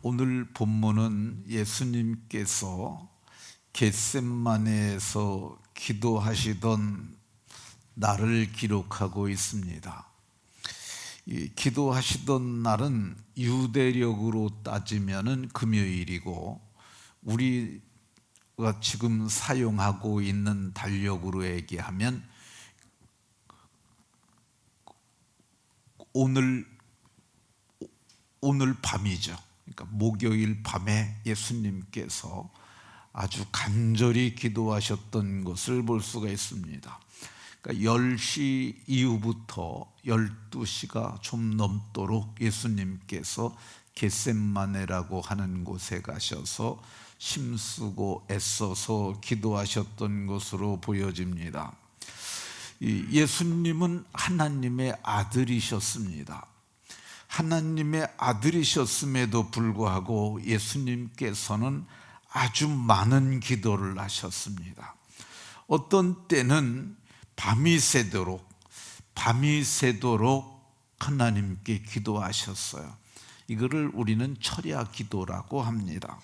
오늘 본문은 예수님께서 겟셋마네에서 기도하시던 날을 기록하고 있습니다. 이 기도하시던 날은 유대력으로 따지면은 금요일이고, 우리가 지금 사용하고 있는 달력으로 얘기하면 오늘 밤이죠. 그러니까 목요일 밤에 예수님께서 아주 간절히 기도하셨던 것을 볼 수가 있습니다. 그러니까 10시 이후부터 12시가 좀 넘도록 예수님께서 겟셋마네라고 하는 곳에 가셔서 힘쓰고 애써서 기도하셨던 것으로 보여집니다. 예수님은 하나님의 아들이셨습니다. 하나님의 아들이셨음에도 불구하고 예수님께서는 아주 많은 기도를 하셨습니다. 어떤 때는 밤이 새도록 하나님께 기도하셨어요. 이거를 우리는 철야 기도라고 합니다.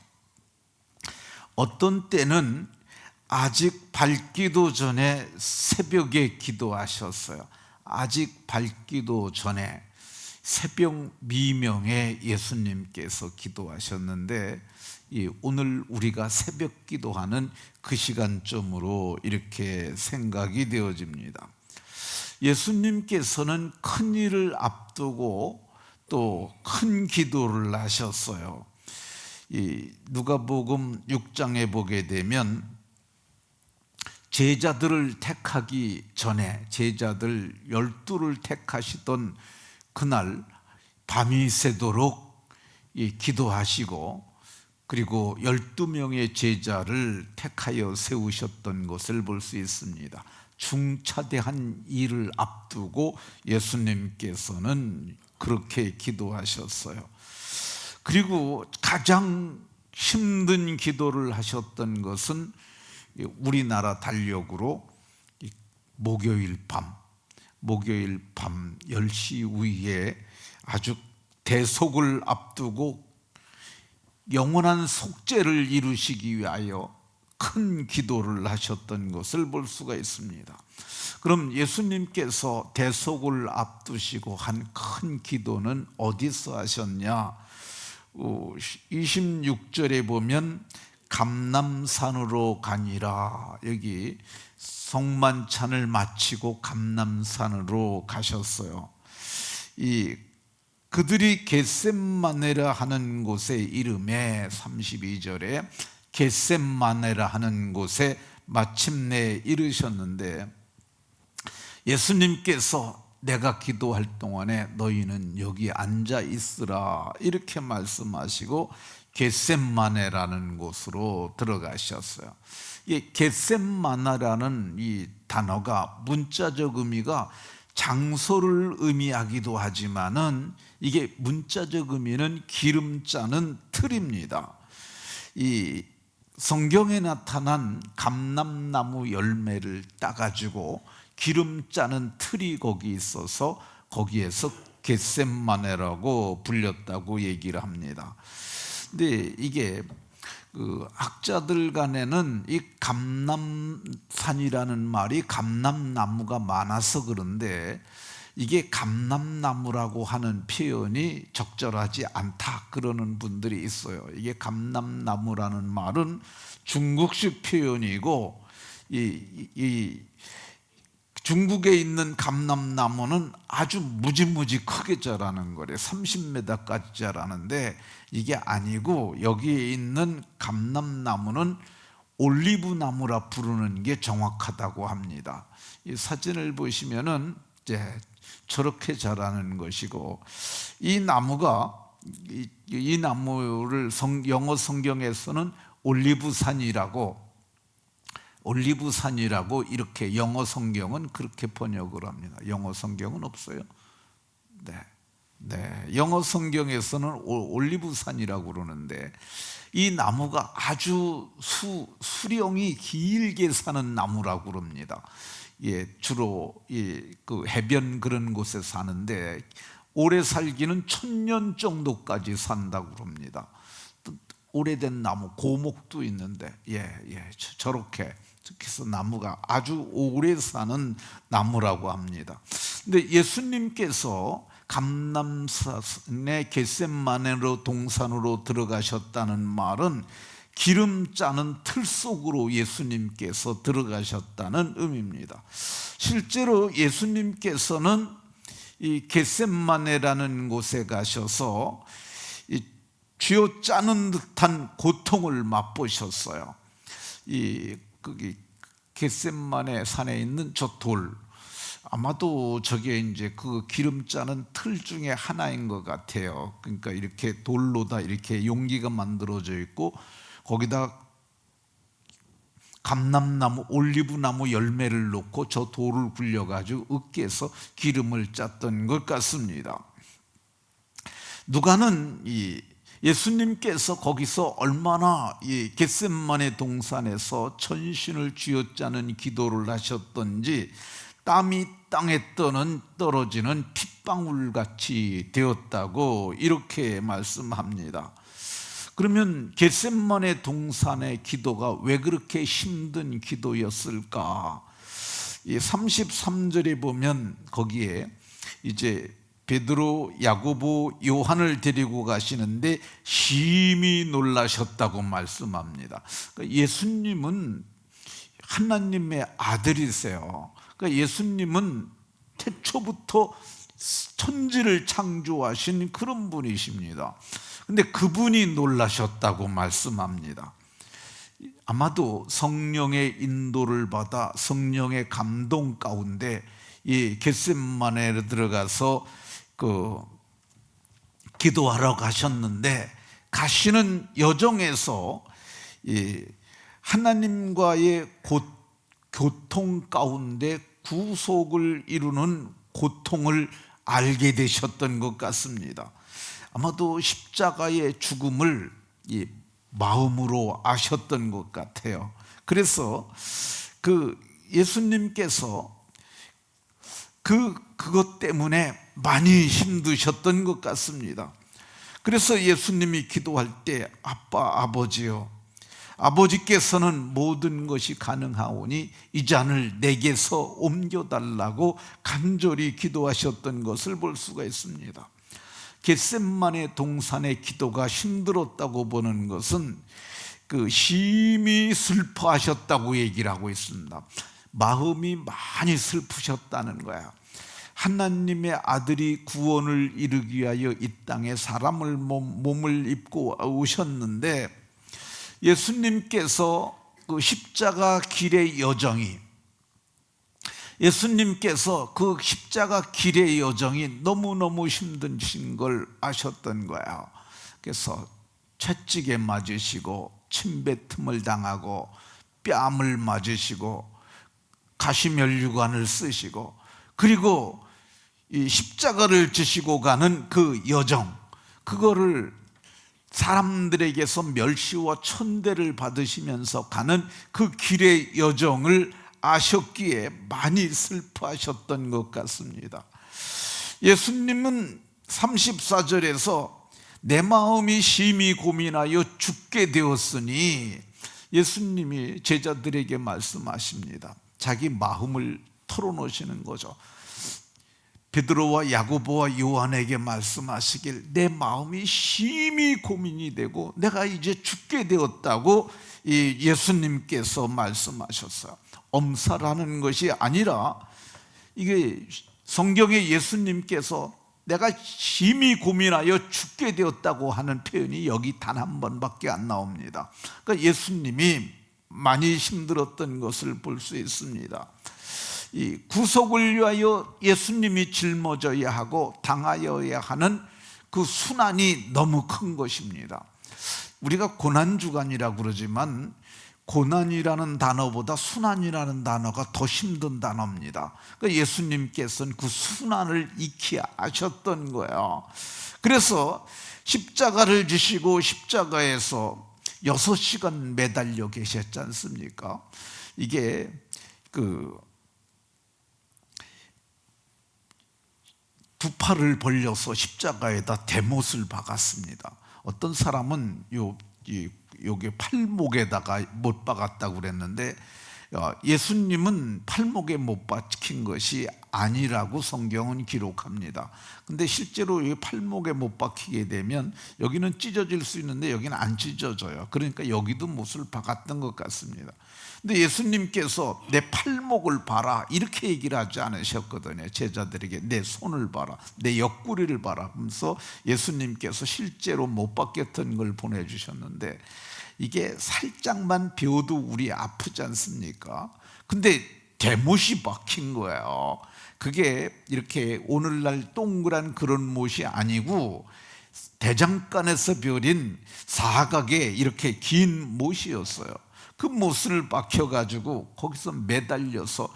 어떤 때는 아직 밝기도 전에 새벽에 기도하셨어요. 아직 밝기도 전에 새벽 미명에 예수님께서 기도하셨는데, 오늘 우리가 새벽 기도하는 그 시간쯤으로 이렇게 생각이 되어집니다. 예수님께서는 큰 일을 앞두고 또 큰 기도를 하셨어요. 누가복음 6장에 보게 되면 제자들을 택하기 전에 제자들 12를 택하시던 그날 밤이 새도록 기도하시고, 그리고 12명의 제자를 택하여 세우셨던 것을 볼 수 있습니다. 중차대한 일을 앞두고 예수님께서는 그렇게 기도하셨어요. 그리고 가장 힘든 기도를 하셨던 것은 우리나라 달력으로 목요일 밤 10시 후에 아주 대속을 앞두고 영원한 속죄를 이루시기 위하여 큰 기도를 하셨던 것을 볼 수가 있습니다. 그럼 예수님께서 대속을 앞두시고 한 큰 기도는 어디서 하셨냐? 26절에 보면 감람산으로 가니라, 여기 성만찬을 마치고 감람산으로 가셨어요. 그들이 겟셋마네라 하는 곳의 이름에 32절에 겟셋마네라 하는 곳에 마침내 이르셨는데, 예수님께서 내가 기도할 동안에 너희는 여기 앉아 있으라 이렇게 말씀하시고 겟셋마네라는 곳으로 들어가셨어요. 이 겟셋마네라는 이 단어가 문자적 의미가 장소를 의미하기도 하지만은 이게 문자적 의미는 기름 짜는 틀입니다. 이 성경에 나타난 감람나무 열매를 따가지고 기름 짜는 틀이 거기 있어서 거기에서 겟셋마네라고 불렸다고 얘기를 합니다. 근데 이게 학자들 간에는 이 감람산이라는 말이 감람나무가 많아서 그런데 이게 감람나무라고 하는 표현이 적절하지 않다 그러는 분들이 있어요. 이게 감람나무라는 말은 중국식 표현이고, 이 중국에 있는 감람나무는 아주 무지무지 크게 자라는 거래. 30m까지 자라는데 이게 아니고, 여기에 있는 감람나무는 올리브나무라 부르는 게 정확하다고 합니다. 이 사진을 보시면은 이제 저렇게 자라는 것이고, 이 나무가 이 나무를 영어 성경에서는 올리브산이라고 이렇게 영어 성경은 그렇게 번역을 합니다. 영어 성경은 없어요. 영어 성경에서는 올리브산이라고 그러는데, 이 나무가 아주 수령이 길게 사는 나무라고 그럽니다. 주로 그 해변 그런 곳에 사는데 오래 살기는 1000년 정도까지 산다고 그럽니다. 오래된 나무, 고목도 있는데, 저렇게 그래서 나무가 아주 오래 사는 나무라고 합니다. 근데 예수님께서 감람산의 겟셋마네로 동산으로 들어가셨다는 말은 기름 짜는 틀 속으로 예수님께서 들어가셨다는 의미입니다. 실제로 예수님께서는 이 겟셋마네라는 곳에 가셔서 이 쥐어 짜는 듯한 고통을 맛보셨어요. 거기 겟셋마네 산에 있는 저 돌, 아마도 저게 이제 그 기름 짜는 틀 중에 하나인 것 같아요. 그러니까 이렇게 돌로 다 이렇게 용기가 만들어져 있고 거기다 감람나무, 올리브나무 열매를 놓고 저 돌을 굴려가지고 으깨서 기름을 짰던 것 같습니다. 누가는 예수님께서 거기서 얼마나 이 겟셋마네 동산에서 천신을 쥐어짜는 기도를 하셨던지 땀이 땅에 떨어지는 핏방울같이 되었다고 이렇게 말씀합니다. 그러면 겟셋마네 동산의 기도가 왜 그렇게 힘든 기도였을까? 33절에 보면 거기에 이제 베드로, 야고보, 요한을 데리고 가시는데 심히 놀라셨다고 말씀합니다. 그러니까 예수님은 하나님의 아들이세요. 그러니까 예수님은 태초부터 천지를 창조하신 그런 분이십니다. 근데 그분이 놀라셨다고 말씀합니다. 아마도 성령의 인도를 받아 성령의 감동 가운데 이 겟셋마네에 들어가서 기도하러 가셨는데 가시는 여정에서 하나님과의 교통 가운데 구속을 이루는 고통을 알게 되셨던 것 같습니다. 아마도 십자가의 죽음을 마음으로 아셨던 것 같아요. 그래서 예수님께서 그것 때문에 많이 힘드셨던 것 같습니다. 그래서 예수님이 기도할 때 아빠, 아버지요, 아버지께서는 모든 것이 가능하오니 이 잔을 내게서 옮겨달라고 간절히 기도하셨던 것을 볼 수가 있습니다. 겟셋마네 동산의 기도가 힘들었다고 보는 것은 심히 슬퍼하셨다고 얘기를 하고 있습니다. 마음이 많이 슬프셨다는 거야. 하나님의 아들이 구원을 이루기 위하여 이 땅에 사람을 몸을 입고 오셨는데 예수님께서 그 십자가 길의 여정이 예수님께서 그 십자가 길의 여정이 너무너무 힘드신 걸 아셨던 거예요. 그래서 채찍에 맞으시고 침뱉음을 당하고 뺨을 맞으시고 가시면류관을 쓰시고 그리고 이 십자가를 지시고 가는 그 여정, 그거를 사람들에게서 멸시와 천대를 받으시면서 가는 그 길의 여정을 아셨기에 많이 슬퍼하셨던 것 같습니다. 예수님은 34절에서 내 마음이 심히 고민하여 죽게 되었으니 예수님이 제자들에게 말씀하십니다. 자기 마음을 털어놓으시는 거죠. 베드로와 야고보와 요한에게 말씀하시길 내 마음이 심히 고민이 되고 내가 이제 죽게 되었다고 예수님께서 말씀하셨어요. 엄살하는 것이 아니라 이게 성경에 예수님께서 내가 심히 고민하여 죽게 되었다고 하는 표현이 여기 단 한 번밖에 안 나옵니다. 그러니까 예수님이 많이 힘들었던 것을 볼 수 있습니다. 이 구속을 위하여 예수님이 짊어져야 하고 당하여야 하는 그 순환이 너무 큰 것입니다. 우리가 고난주간이라고 그러지만 고난이라는 단어보다 순환이라는 단어가 더 힘든 단어입니다. 그러니까 예수님께서는 그 순환을 익히 아셨던 거예요. 그래서 십자가를 지시고 십자가에서 6시간 매달려 계셨지 않습니까? 이게 두 팔을 벌려서 십자가에다 대못을 박았습니다. 어떤 사람은 요게 팔목에다가 못 박았다고 그랬는데, 예수님은 팔목에 못 박힌 것이 아니라고 성경은 기록합니다. 근데 실제로 이 팔목에 못 박히게 되면 여기는 찢어질 수 있는데 여기는 안 찢어져요. 그러니까 여기도 못을 박았던 것 같습니다. 근데 예수님께서 내 팔목을 봐라 이렇게 얘기를 하지 않으셨거든요. 제자들에게 내 손을 봐라, 내 옆구리를 봐라 하면서 예수님께서 실제로 못 박혔던 걸 보내주셨는데, 이게 살짝만 베어도 우리 아프지 않습니까? 근데 대못이 박힌 거예요. 그게 이렇게 오늘날 동그란 그런 못이 아니고 대장간에서 베어린 사각의 이렇게 긴 못이었어요. 그 못을 박혀가지고 거기서 매달려서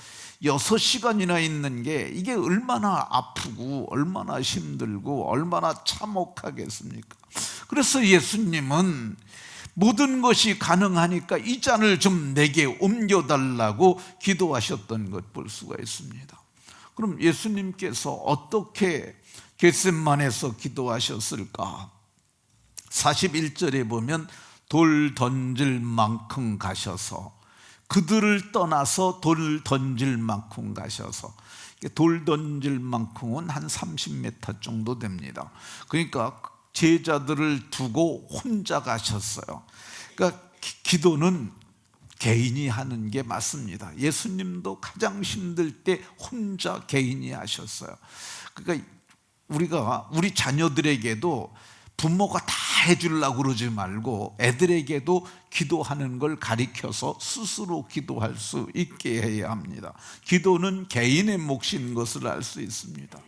6시간이나 있는 게 이게 얼마나 아프고 얼마나 힘들고 얼마나 참혹하겠습니까? 그래서 예수님은 모든 것이 가능하니까 이 잔을 좀 내게 옮겨달라고 기도하셨던 것 볼 수가 있습니다. 그럼 예수님께서 어떻게 겟세마네에서 기도하셨을까? 41절에 보면 돌 던질 만큼 가셔서, 그들을 떠나서 돌 던질 만큼 가셔서, 돌 던질 만큼은 한 30m 정도 됩니다. 그러니까 제자들을 두고 혼자 가셨어요. 그러니까 기도는 개인이 하는 게 맞습니다. 예수님도 가장 힘들 때 혼자 개인이 하셨어요. 그러니까 우리 자녀들에게도 부모가 다 해주려고 그러지 말고 애들에게도 기도하는 걸 가르쳐서 스스로 기도할 수 있게 해야 합니다. 기도는 개인의 몫인 것을 알 수 있습니다.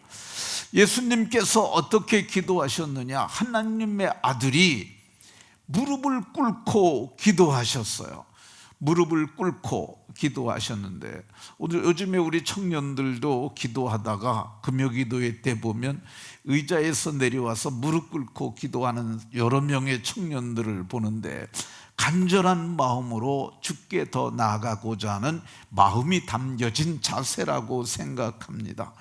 예수님께서 어떻게 기도하셨느냐? 하나님의 아들이 무릎을 꿇고 기도하셨어요. 무릎을 꿇고 기도하셨는데, 오늘 요즘에 우리 청년들도 기도하다가 금요기도회 때 보면 의자에서 내려와서 무릎 꿇고 기도하는 여러 명의 청년들을 보는데, 간절한 마음으로 주께 더 나아가고자 하는 마음이 담겨진 자세라고 생각합니다.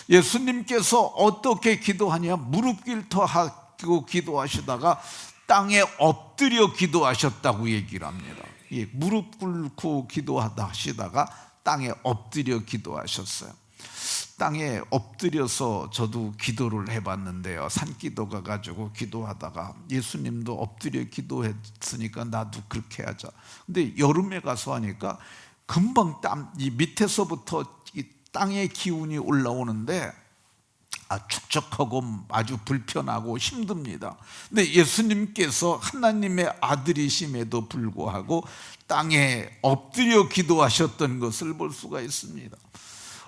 예수님께서 어떻게 기도하냐? 무릎 꿇고 기도하시다가 땅에 엎드려 기도하셨다고 얘기를 합니다. 무릎 꿇고 기도하시다가 땅에 엎드려 기도하셨어요. 땅에 엎드려서 저도 기도를 해봤는데요, 산기도 가가지고 기도하다가 예수님도 엎드려 기도했으니까 나도 그렇게 하자. 근데 여름에 가서 하니까 금방 이 밑에서부터 이 땅의 기운이 올라오는데 축적하고 아주 불편하고 힘듭니다. 근데 예수님께서 하나님의 아들이심에도 불구하고 땅에 엎드려 기도하셨던 것을 볼 수가 있습니다.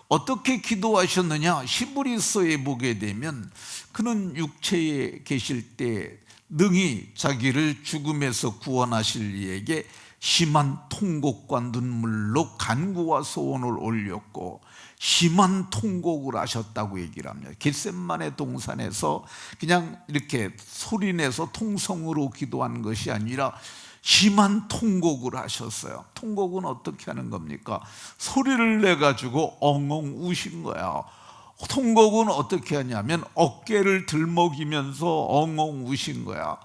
어떻게 기도하셨느냐? 히브리서에 보게 되면 그는 육체에 계실 때 능히 자기를 죽음에서 구원하실 이에게 심한 통곡과 눈물로 간구와 소원을 올렸고 심한 통곡을 하셨다고 얘기를 합니다. 겟세마네 동산에서 그냥 이렇게 소리내서 통성으로 기도한 것이 아니라 심한 통곡을 하셨어요. 통곡은 어떻게 하는 겁니까? 소리를 내가지고 엉엉 우신 거야. 통곡은 어떻게 하냐면 어깨를 들먹이면서 엉엉 우신 거야.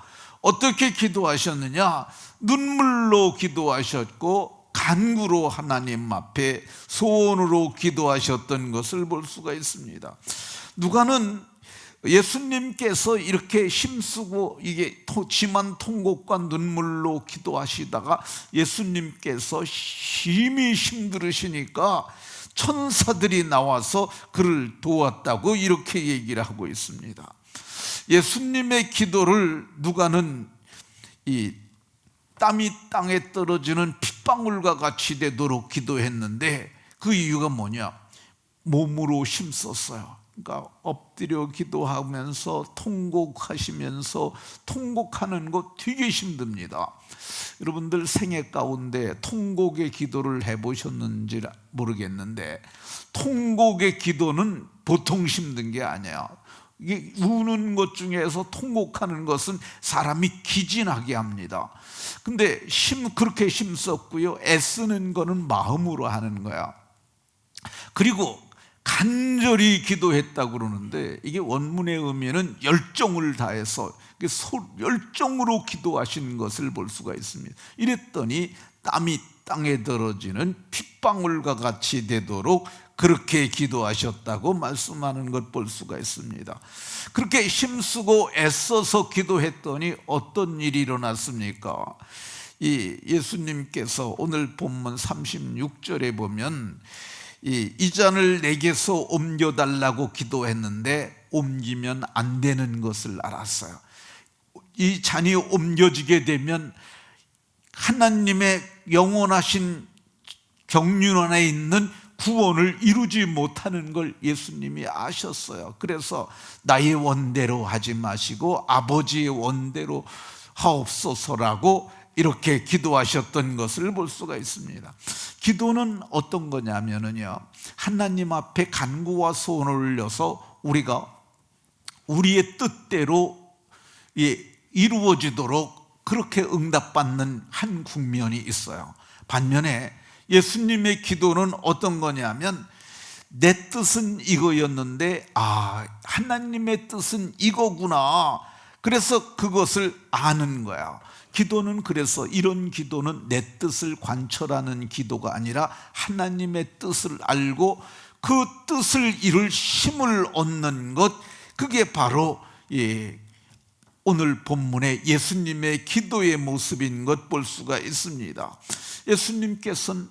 어떻게 기도하셨느냐? 눈물로 기도하셨고 간구로 하나님 앞에 소원으로 기도하셨던 것을 볼 수가 있습니다. 누가는 예수님께서 이렇게 힘쓰고 이게 심한 통곡과 눈물로 기도하시다가 예수님께서 힘이 힘들으시니까 천사들이 나와서 그를 도왔다고 이렇게 얘기를 하고 있습니다. 예수님의 기도를 누가는 이 땀이 땅에 떨어지는 핏방울과 같이 되도록 기도했는데, 그 이유가 뭐냐? 몸으로 힘썼어요. 그러니까 엎드려 기도하면서 통곡하시면서, 통곡하는 거 되게 힘듭니다. 여러분들 생애 가운데 통곡의 기도를 해보셨는지 모르겠는데, 통곡의 기도는 보통 힘든 게 아니에요. 이게 우는 것 중에서 통곡하는 것은 사람이 기진하게 합니다. 근데 그렇게 힘썼고요, 애쓰는 거는 마음으로 하는 거야. 그리고 간절히 기도했다고 그러는데, 이게 원문의 의미는 열정을 다해서 열정으로 기도하신 것을 볼 수가 있습니다. 이랬더니 땀이 땅에 들어지는 핏방울과 같이 되도록 그렇게 기도하셨다고 말씀하는 것 볼 수가 있습니다. 그렇게 힘쓰고 애써서 기도했더니 어떤 일이 일어났습니까? 예수님께서 오늘 본문 36절에 보면 이 잔을 내게서 옮겨달라고 기도했는데 옮기면 안 되는 것을 알았어요. 이 잔이 옮겨지게 되면 하나님의 영원하신 경륜 안에 있는 구원을 이루지 못하는 걸 예수님이 아셨어요. 그래서 나의 원대로 하지 마시고 아버지의 원대로 하옵소서라고 이렇게 기도하셨던 것을 볼 수가 있습니다. 기도는 어떤 거냐면요, 하나님 앞에 간구와 소원을 올려서 우리가 우리의 뜻대로 이루어지도록 그렇게 응답받는 한 국면이 있어요. 반면에 예수님의 기도는 어떤 거냐면, 내 뜻은 이거였는데 하나님의 뜻은 이거구나, 그래서 그것을 아는 거야. 기도는 그래서 이런 기도는 내 뜻을 관철하는 기도가 아니라 하나님의 뜻을 알고 그 뜻을 이룰 힘을 얻는 것, 그게 바로 오늘 본문의 예수님의 기도의 모습인 것 볼 수가 있습니다. 예수님께서는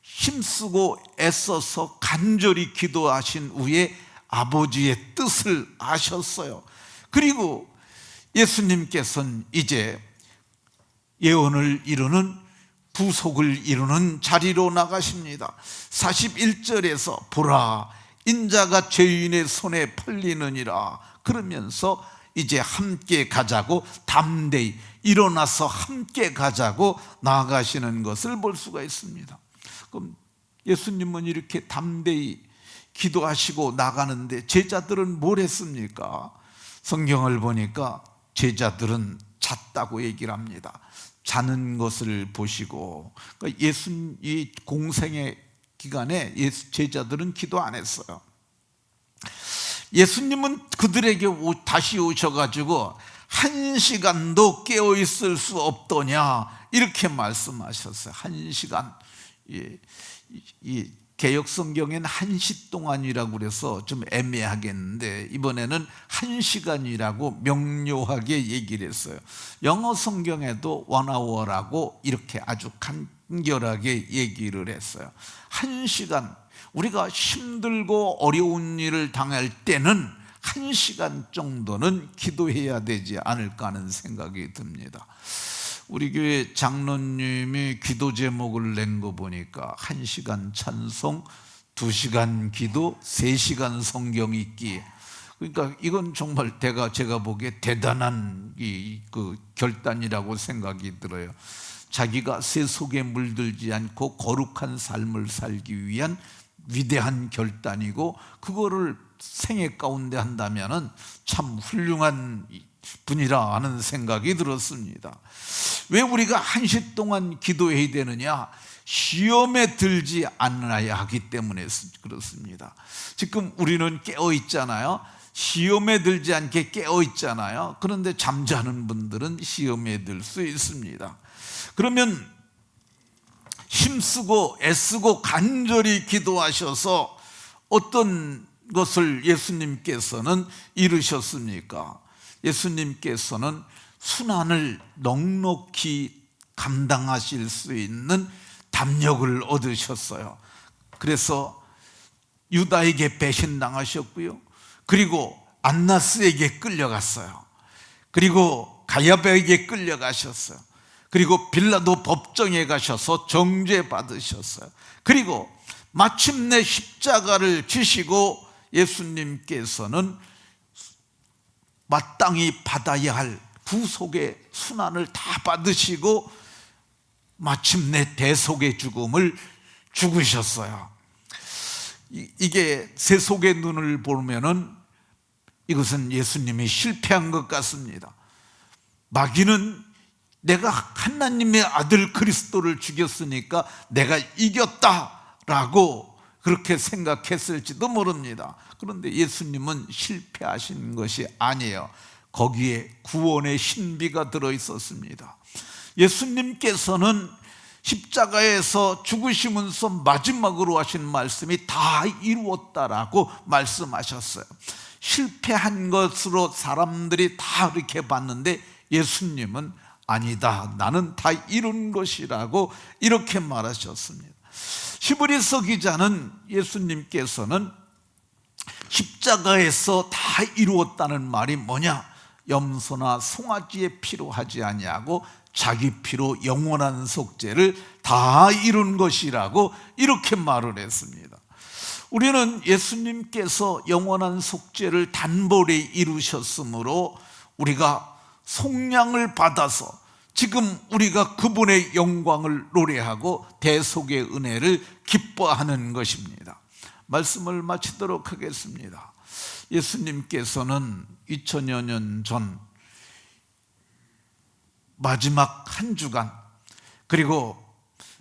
힘쓰고 애써서 간절히 기도하신 후에 아버지의 뜻을 아셨어요. 그리고 예수님께서는 이제 예언을 이루는, 부속을 이루는 자리로 나가십니다. 41절에서 보라, 인자가 죄인의 손에 팔리느니라 그러면서 이제 함께 가자고, 담대히 일어나서 함께 가자고 나아가시는 것을 볼 수가 있습니다. 그럼 예수님은 이렇게 담대히 기도하시고 나가는데 제자들은 뭘 했습니까? 성경을 보니까 제자들은 잤다고 얘기를 합니다. 자는 것을 보시고, 그러니까 이 공생의 기간에 제자들은 기도 안 했어요. 예수님은 그들에게 다시 오셔가지고 1시간도 깨어있을 수 없더냐 이렇게 말씀하셨어요. 1시간. 이 개역성경엔 1시 동안이라고 그래서 좀 애매하겠는데, 이번에는 1시간이라고 명료하게 얘기를 했어요. 영어 성경에도 1hour라고 이렇게 아주 간결하게 얘기를 했어요. 1시간. 우리가 힘들고 어려운 일을 당할 때는 1시간 정도는 기도해야 되지 않을까 하는 생각이 듭니다. 우리 교회 장로님이 기도 제목을 낸 거 보니까 1시간 찬송, 2시간 기도, 3시간 성경 읽기. 그러니까 이건 정말 제가 보기에 대단한 그 결단이라고 생각이 들어요. 자기가 세속에 물들지 않고 거룩한 삶을 살기 위한 위대한 결단이고, 그거를 생애 가운데 한다면 참 훌륭한 분이라 하는 생각이 들었습니다. 왜 우리가 1시 동안 기도해야 되느냐? 시험에 들지 않아야 하기 때문에 그렇습니다. 지금 우리는 깨어 있잖아요. 시험에 들지 않게 깨어 있잖아요. 그런데 잠자는 분들은 시험에 들 수 있습니다. 그러면 힘쓰고 애쓰고 간절히 기도하셔서 어떤 것을 예수님께서는 이루셨습니까? 예수님께서는 순환을 넉넉히 감당하실 수 있는 담력을 얻으셨어요. 그래서 유다에게 배신당하셨고요, 그리고 안나스에게 끌려갔어요. 그리고 가야바에게 끌려가셨어요. 그리고 빌라도 법정에 가셔서 정죄받으셨어요. 그리고 마침내 십자가를 지시고 예수님께서는 마땅히 받아야 할 구속의 순환을 다 받으시고 마침내 대속의 죽음을 죽으셨어요. 이게 세속의 눈을 보면은 이것은 예수님이 실패한 것 같습니다. 마귀는 내가 하나님의 아들 그리스도를 죽였으니까 내가 이겼다라고 그렇게 생각했을지도 모릅니다. 그런데 예수님은 실패하신 것이 아니에요. 거기에 구원의 신비가 들어 있었습니다. 예수님께서는 십자가에서 죽으시면서 마지막으로 하신 말씀이 다 이루었다라고 말씀하셨어요. 실패한 것으로 사람들이 다 이렇게 봤는데 예수님은 아니다, 나는 다 이룬 것이라고 이렇게 말하셨습니다. 히브리서 기자는 예수님께서는 십자가에서 다 이루었다는 말이 뭐냐? 염소나 송아지의 피로 하지 아니하고 자기 피로 영원한 속죄를 다 이룬 것이라고 이렇게 말을 했습니다. 우리는 예수님께서 영원한 속죄를 단번에 이루셨으므로 우리가 속량을 받아서 지금 우리가 그분의 영광을 노래하고 대속의 은혜를 기뻐하는 것입니다. 말씀을 마치도록 하겠습니다. 예수님께서는 2000여 년 전 마지막 한 주간, 그리고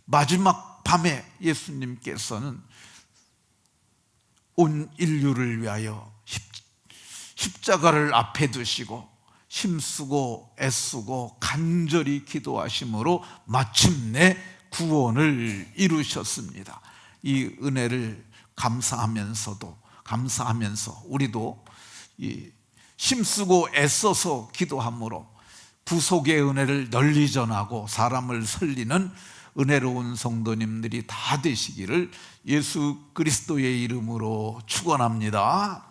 마지막 밤에 예수님께서는 온 인류를 위하여 십자가를 앞에 두시고 힘쓰고 애쓰고 간절히 기도하심으로 마침내 구원을 이루셨습니다. 이 은혜를 감사하면서 우리도 힘쓰고 애써서 기도함으로 구속의 은혜를 널리 전하고 사람을 살리는 은혜로운 성도님들이 다 되시기를 예수 그리스도의 이름으로 축원합니다.